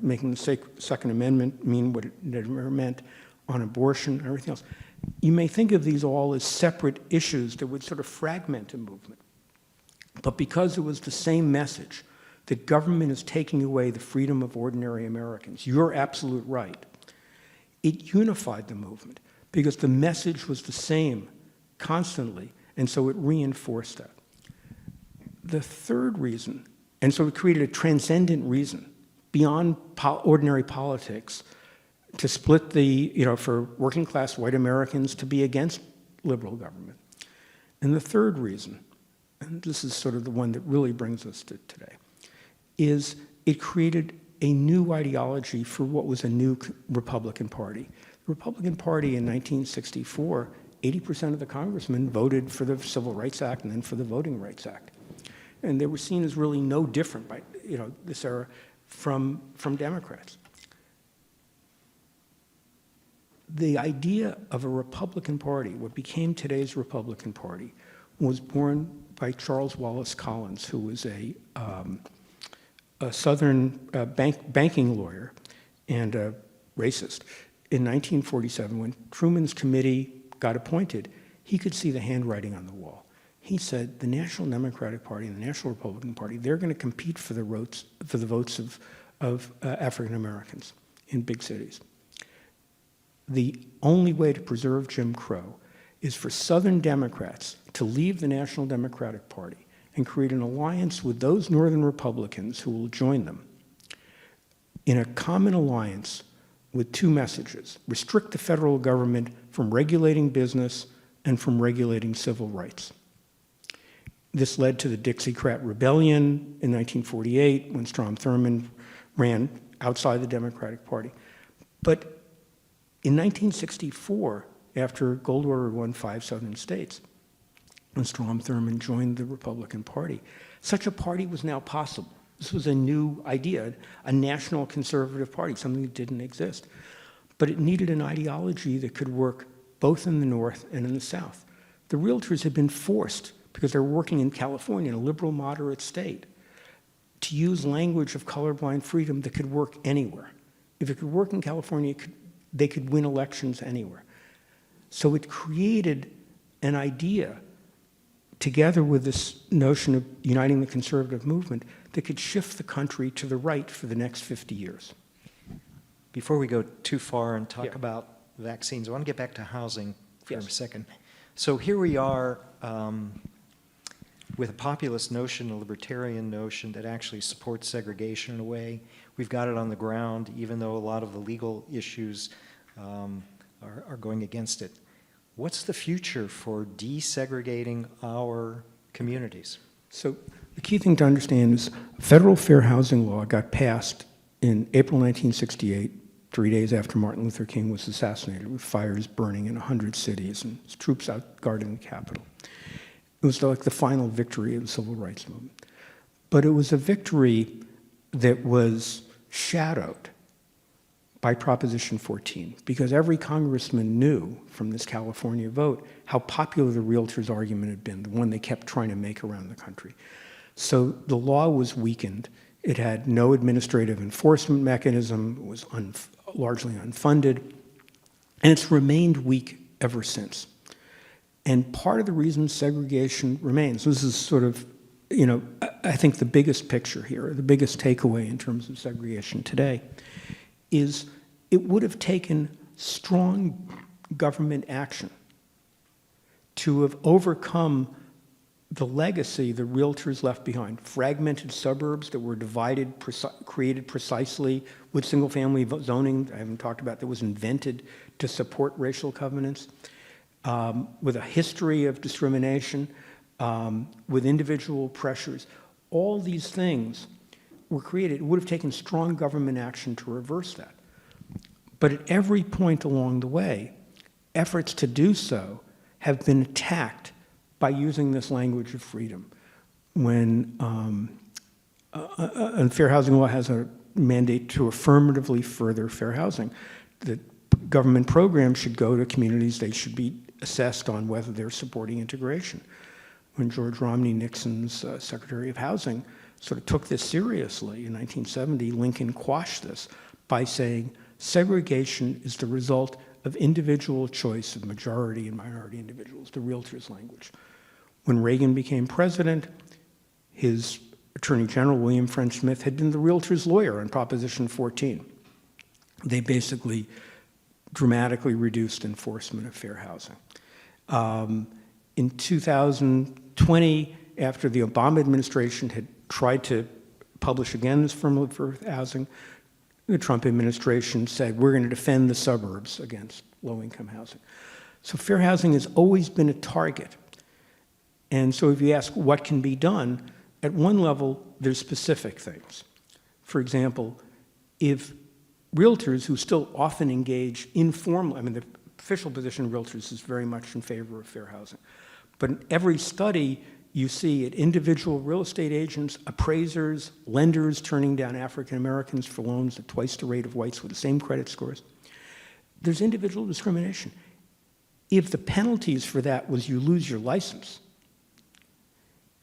making the Second Amendment mean what it never meant, on abortion, and everything else. You may think of these all as separate issues that would sort of fragment a movement. But because it was the same message, that government is taking away the freedom of ordinary Americans, your absolute right, it unified the movement because the message was the same constantly, and so it reinforced that. The third reason, and so it created a transcendent reason beyond ordinary politics to split for working class white Americans to be against liberal government. And the third reason, and this is sort of the one that really brings us to today, is it created a new ideology for what was a new Republican Party. The Republican Party in 1964, 80% of the congressmen voted for the Civil Rights Act and then for the Voting Rights Act. And they were seen as really no different by this era from Democrats. The idea of a Republican Party, what became today's Republican Party, was born by Charles Wallace Collins, who was a Southern banking lawyer and a racist. In 1947, when Truman's committee got appointed, he could see the handwriting on the wall. He said the National Democratic Party and the National Republican Party, they're going to compete for the votes of African Americans in big cities. The only way to preserve Jim Crow is for Southern Democrats to leave the National Democratic Party and create an alliance with those Northern Republicans who will join them in a common alliance with two messages: restrict the federal government from regulating business and from regulating civil rights. This led to the Dixiecrat Rebellion in 1948, when Strom Thurmond ran outside the Democratic Party. But in 1964, after Goldwater won 5 southern states, when Strom Thurmond joined the Republican Party, such a party was now possible. This was a new idea, a national conservative party, something that didn't exist. But it needed an ideology that could work both in the North and in the South. The Realtors had been forced, because they're working in California, in a liberal moderate state, to use language of colorblind freedom that could work anywhere. If it could work in California, they could win elections anywhere. So it created an idea, together with this notion of uniting the conservative movement, that could shift the country to the right for the next 50 years. Before we go too far and talk about vaccines, I want to get back to housing for a second. So here we are with a populist notion, a libertarian notion that actually supports segregation in a way. We've got it on the ground, even though a lot of the legal issues are going against it. What's the future for desegregating our communities? So the key thing to understand is federal fair housing law got passed in April 1968, 3 days after Martin Luther King was assassinated, with fires burning in 100 cities and troops out guarding the Capitol. It was like the final victory of the civil rights movement. But it was a victory that was shadowed by Proposition 14, because every congressman knew from this California vote how popular the Realtors argument had been, the one they kept trying to make around the country. So the law was weakened. It had no administrative enforcement mechanism. It was largely unfunded. And it's remained weak ever since. And part of the reason segregation remains, this is sort of, I think the biggest picture here, the biggest takeaway in terms of segregation today, is it would have taken strong government action to have overcome the legacy the Realtors left behind. Fragmented suburbs that were divided, created precisely with single-family zoning, I haven't talked about, that was invented to support racial covenants, with a history of discrimination, with individual pressures. All these things were created. It would have taken strong government action to reverse that. But at every point along the way, efforts to do so have been attacked by using this language of freedom. When fair housing law has a mandate to affirmatively further fair housing, the government programs should go to communities, they should be assessed on whether they're supporting integration. When George Romney, Nixon's Secretary of Housing, sort of took this seriously in 1970, Lincoln quashed this by saying segregation is the result of individual choice of majority and minority individuals, the Realtors language. When Reagan became president, his Attorney General, William French Smith, had been the Realtors' lawyer on Proposition 14. They basically dramatically reduced enforcement of fair housing. In 2020, after the Obama administration had tried to publish again this framework for housing, the Trump administration said, we're going to defend the suburbs against low-income housing. So fair housing has always been a target. And so if you ask what can be done, at one level, there's specific things. For example, if realtors who still often engage informally, I mean, the official position of realtors is very much in favor of fair housing. But in every study, you see it individual real estate agents, appraisers, lenders turning down African Americans for loans at twice the rate of whites with the same credit scores. There's individual discrimination. If the penalties for that was you lose your license,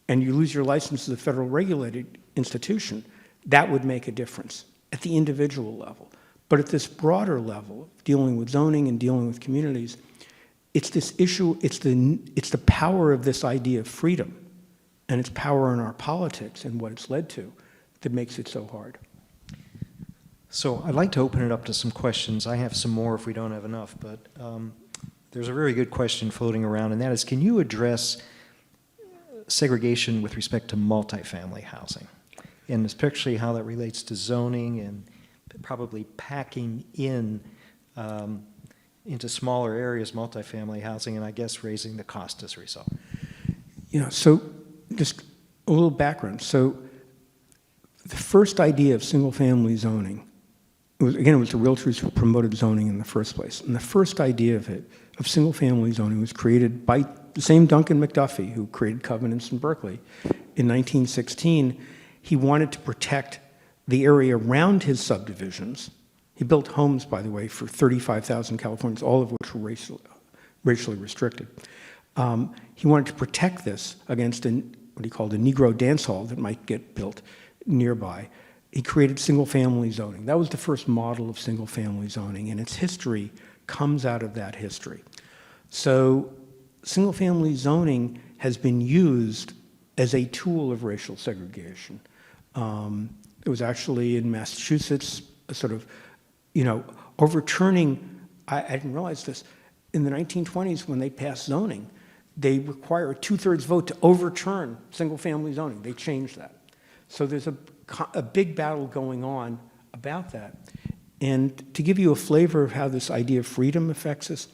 and you lose your license as a federal regulated institution, that would make a difference at the individual level. But at this broader level, dealing with zoning and dealing with communities, it's this issue, it's the power of this idea of freedom and its power in our politics and what it's led to that makes it so hard. So I'd like to open it up to some questions. I have some more if we don't have enough, but there's a very good question floating around, and that is, can you address segregation with respect to multifamily housing, and especially how that relates to zoning and probably packing in into smaller areas multifamily housing, and I guess raising the cost as a result? Yeah, so just a little background. So the first idea of single-family zoning, it was the realtors who promoted zoning in the first place. And the first idea of single-family zoning was created by the same Duncan McDuffie who created covenants in Berkeley. In 1916, he wanted to protect the area around his subdivisions. He built homes, by the way, for 35,000 Californians, all of which were racially restricted. He wanted to protect this against what he called a Negro dance hall that might get built nearby. He created single-family zoning. That was the first model of single-family zoning, and its history comes out of that history. So single-family zoning has been used as a tool of racial segregation. It was actually in Massachusetts, a sort of, overturning, I didn't realize this, in the 1920s when they passed zoning, they require a 2/3 vote to overturn single-family zoning. They changed that. So there's a big battle going on about that. And to give you a flavor of how this idea of freedom affects us,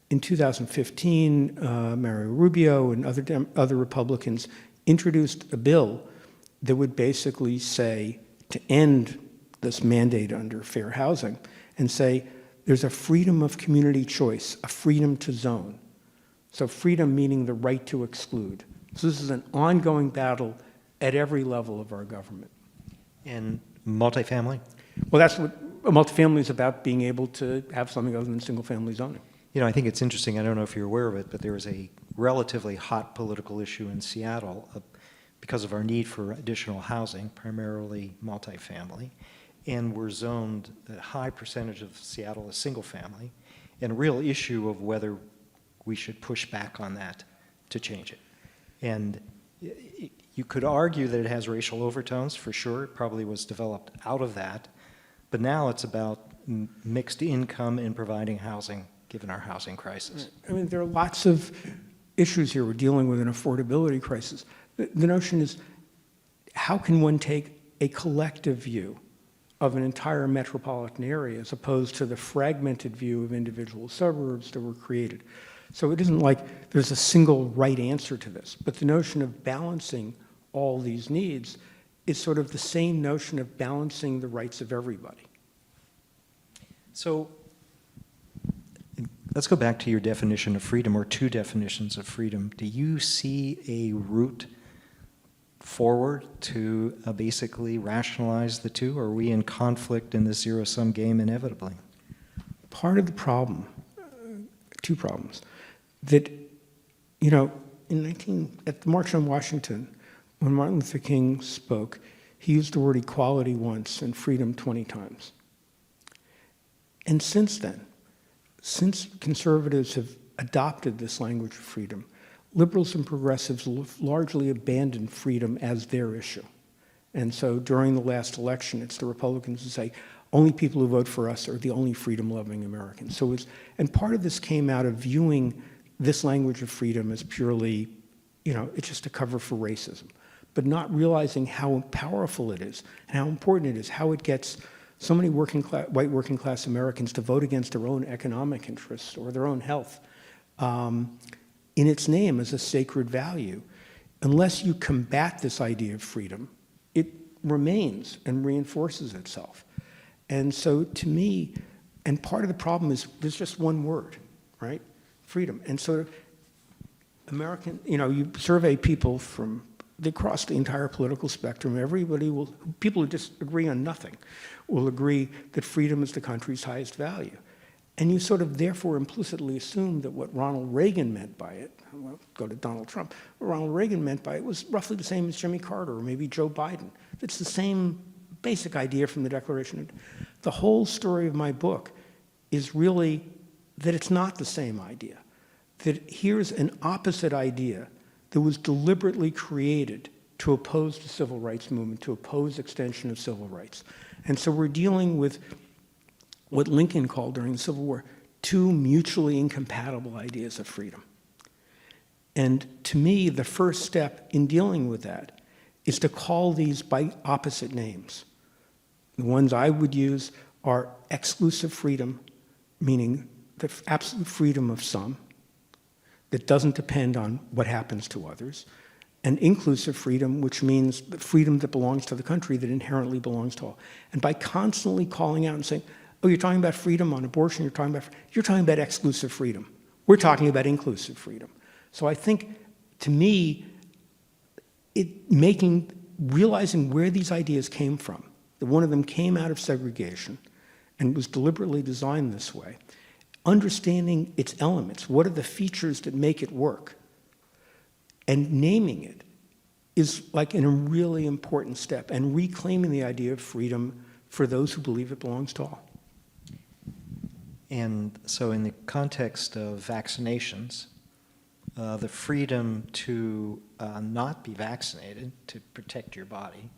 in 2015, Mario Rubio and other Republicans introduced a bill that would basically say to end this mandate under fair housing and say there's a freedom of community choice, a freedom to zone. So freedom meaning the right to exclude. So this is an ongoing battle at every level of our government. And multifamily? Well, that's what a multifamily is about, being able to have something other than single-family zoning. I think it's interesting, I don't know if you're aware of it, but there is a relatively hot political issue in Seattle because of our need for additional housing, primarily multifamily, and we're zoned, a high percentage of Seattle is single family, and a real issue of whether we should push back on that to change it. And you could argue that it has racial overtones, for sure. It probably was developed out of that. But now it's about mixed income and providing housing, given our housing crisis. I mean, there are lots of issues here. We're dealing with an affordability crisis. The notion is, how can one take a collective view of an entire metropolitan area as opposed to the fragmented view of individual suburbs that were created? So it isn't like there's a single right answer to this, but the notion of balancing all these needs is sort of the same notion of balancing the rights of everybody. So let's go back to your definition of freedom, or two definitions of freedom. Do you see a route forward to basically rationalize the two, or are we in conflict in this zero-sum game inevitably? Part of the problem, two problems, that, at the March on Washington, when Martin Luther King spoke, he used the word equality once and freedom 20 times. And since then, since conservatives have adopted this language of freedom, liberals and progressives have largely abandoned freedom as their issue. And so during the last election, it's the Republicans who say, only people who vote for us are the only freedom-loving Americans. And part of this came out of viewing this language of freedom as purely, it's just a cover for racism, but not realizing how powerful it is and how important it is, how it gets so many white working class Americans to vote against their own economic interests or their own health in its name as a sacred value. Unless you combat this idea of freedom, it remains and reinforces itself. And so to me, and part of the problem is there's just one word, right? Freedom. And so you survey people from across the entire political spectrum, people who disagree on nothing will agree that freedom is the country's highest value. And you sort of therefore implicitly assume that what Ronald Reagan meant by it, well, go to Donald Trump, what Ronald Reagan meant by it was roughly the same as Jimmy Carter or maybe Joe Biden. It's the same basic idea from the Declaration. The whole story of my book is really that it's not the same idea, that here's an opposite idea that was deliberately created to oppose the civil rights movement, to oppose extension of civil rights. And so we're dealing with what Lincoln called during the Civil War, two mutually incompatible ideas of freedom. And to me, the first step in dealing with that is to call these by opposite names. The ones I would use are exclusive freedom, meaning the absolute freedom of some that doesn't depend on what happens to others, and inclusive freedom, which means the freedom that belongs to the country that inherently belongs to all. And by constantly calling out and saying, oh, you're talking about freedom on abortion, you're talking about exclusive freedom. We're talking about inclusive freedom. So I think, to me, realizing where these ideas came from, that one of them came out of segregation and was deliberately designed this way, understanding its elements, what are the features that make it work, and naming it is like a really important step, and reclaiming the idea of freedom for those who believe it belongs to all. And so in the context of vaccinations, the freedom to not be vaccinated, to protect your body,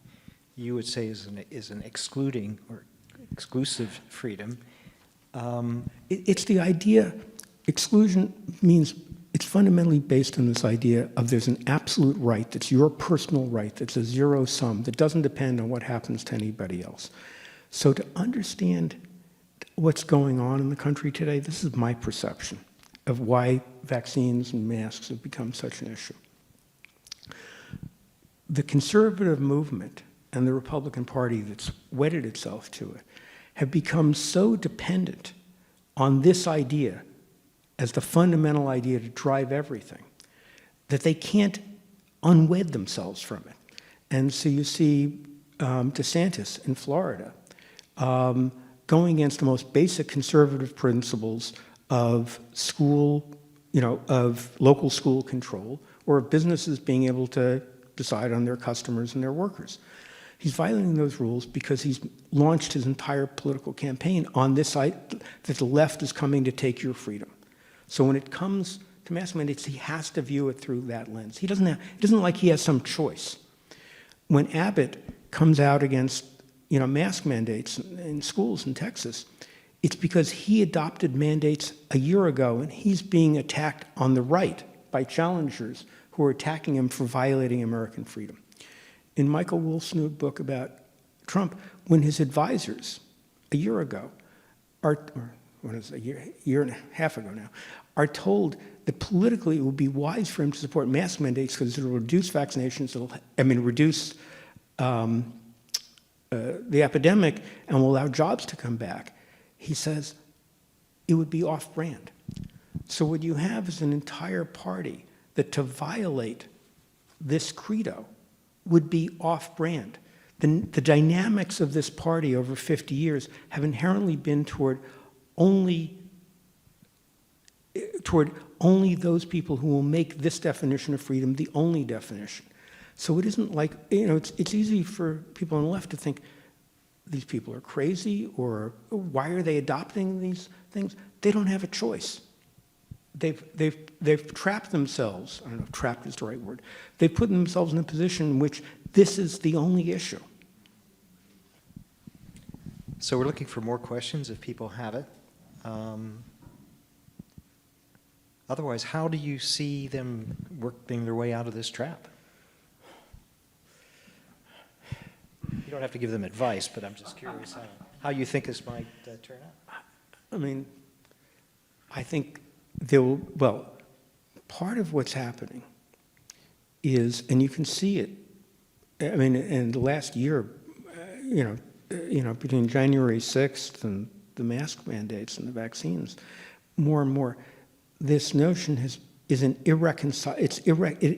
you would say is an excluding or exclusive freedom. It's the idea, exclusion means it's fundamentally based on this idea of there's an absolute right that's your personal right, that's a zero sum, that doesn't depend on what happens to anybody else. So to understand what's going on in the country today, this is my perception of why vaccines and masks have become such an issue. The conservative movement and the Republican Party that's wedded itself to it have become so dependent on this idea as the fundamental idea to drive everything that they can't unwed themselves from it. And so you see DeSantis in Florida going against the most basic conservative principles of school, of local school control, or of businesses being able to decide on their customers and their workers. He's violating those rules because he's launched his entire political campaign on this side that the left is coming to take your freedom. So when it comes to mask mandates, he has to view it through that lens. It isn't like he has some choice. When Abbott comes out against mask mandates in schools in Texas, it's because he adopted mandates a year ago, and he's being attacked on the right by challengers who are attacking him for violating American freedom. In Michael Wolff's new book about Trump, when his advisors a year ago, a year and a half ago now, are told that politically it would be wise for him to support mask mandates because it will reduce vaccinations, reduce the epidemic and will allow jobs to come back, he says it would be off-brand. So what you have is an entire party that to violate this credo would be off-brand. The dynamics of this party over 50 years have inherently been toward only those people who will make this definition of freedom the only definition. So it isn't like, it's easy for people on the left to think these people are crazy or why are they adopting these things? They don't have a choice. They've trapped themselves. I don't know if trapped is the right word. They've put themselves in a position in which this is the only issue. So we're looking for more questions if people have it. Otherwise, how do you see them working their way out of this trap? You don't have to give them advice, but I'm just curious how. how you think this might turn out. I mean, I think there will, well, part of what's happening is, and you can see it, I mean, in the last year, between January 6th and the mask mandates and the vaccines, more and more, this notion it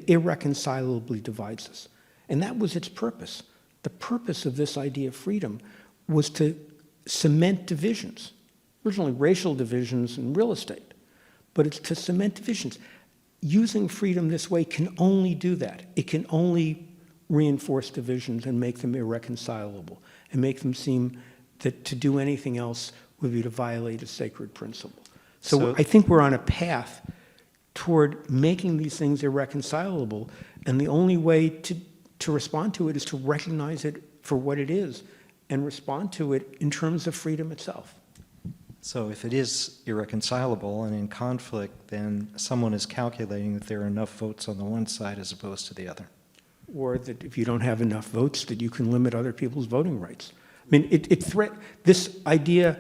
irreconcilably divides us. And that was its purpose. The purpose of this idea of freedom was to cement divisions, originally racial divisions in real estate, but it's to cement divisions. Using freedom this way can only do that. It can only reinforce divisions and make them irreconcilable and make them seem that to do anything else would be to violate a sacred principle. So I think we're on a path toward making these things irreconcilable, and the only way to respond to it is to recognize it for what it is and respond to it in terms of freedom itself. So if it is irreconcilable and in conflict, then someone is calculating that there are enough votes on the one side as opposed to the other. Or that if you don't have enough votes, that you can limit other people's voting rights. I mean, this idea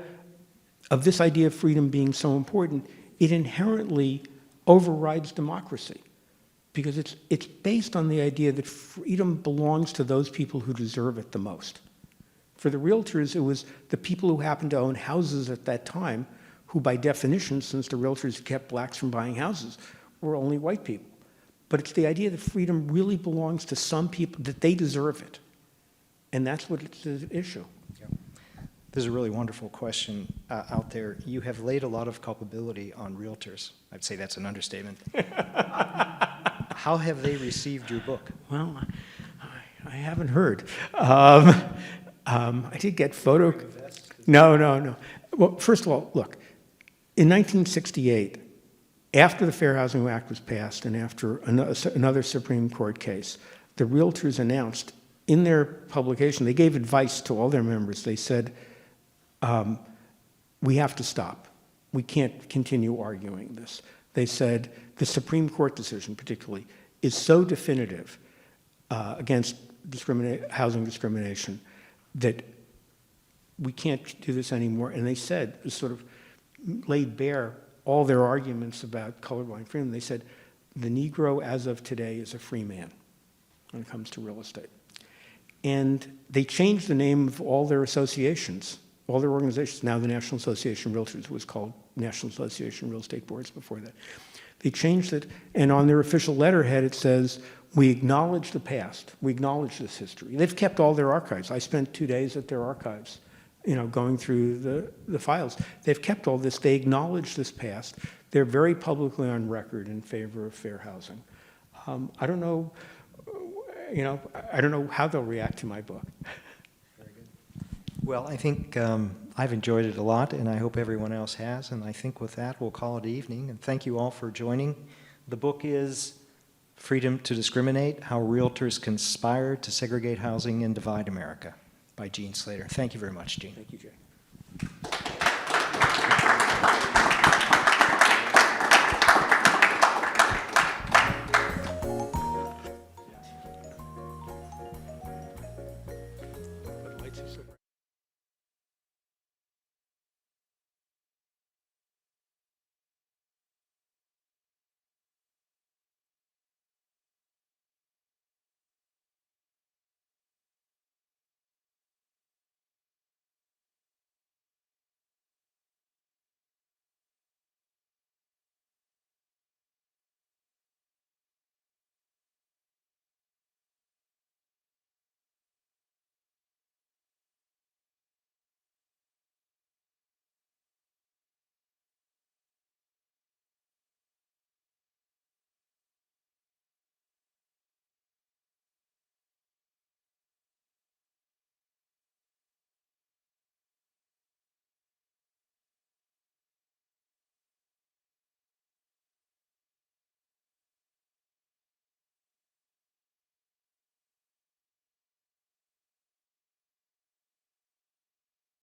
of freedom being so important, it inherently overrides democracy, because it's based on the idea that freedom belongs to those people who deserve it the most. For the Realtors, it was the people who happened to own houses at that time, who by definition, since the Realtors kept blacks from buying houses, were only white people. But it's the idea that freedom really belongs to some people, that they deserve it. And that's what it's the issue. Yeah. There's a really wonderful question out there. You have laid a lot of culpability on Realtors. I'd say that's an understatement. How have they received your book? Well, I haven't heard. I did get photo. No. Well, first of all, look, in 1968, after the Fair Housing Act was passed and after another Supreme Court case, the Realtors announced in their publication, they gave advice to all their members. They said, we have to stop. We can't continue arguing this. They said the Supreme Court decision, particularly, is so definitive against housing discrimination that we can't do this anymore. And they said, sort of laid bare all their arguments about colorblind freedom. They said, the Negro as of today is a free man when it comes to real estate. And they changed the name of all their associations, all their organizations. Now the National Association of Realtors was called National Association of Real Estate Boards before that. They changed it, and on their official letterhead it says, we acknowledge the past, we acknowledge this history. They've kept all their archives. I spent 2 days at their archives, going through the files. They've kept all this, they acknowledge this past. They're very publicly on record in favor of fair housing. I don't know, I don't know how they'll react to my book. Very good. Well, I think I've enjoyed it a lot, and I hope everyone else has. And I think with that, we'll call it evening. And thank you all for joining. The book is Freedom to Discriminate: How Realtors Conspired to Segregate Housing and Divide America by Gene Slater. Thank you very much, Gene. Thank you, Jay. Lights are so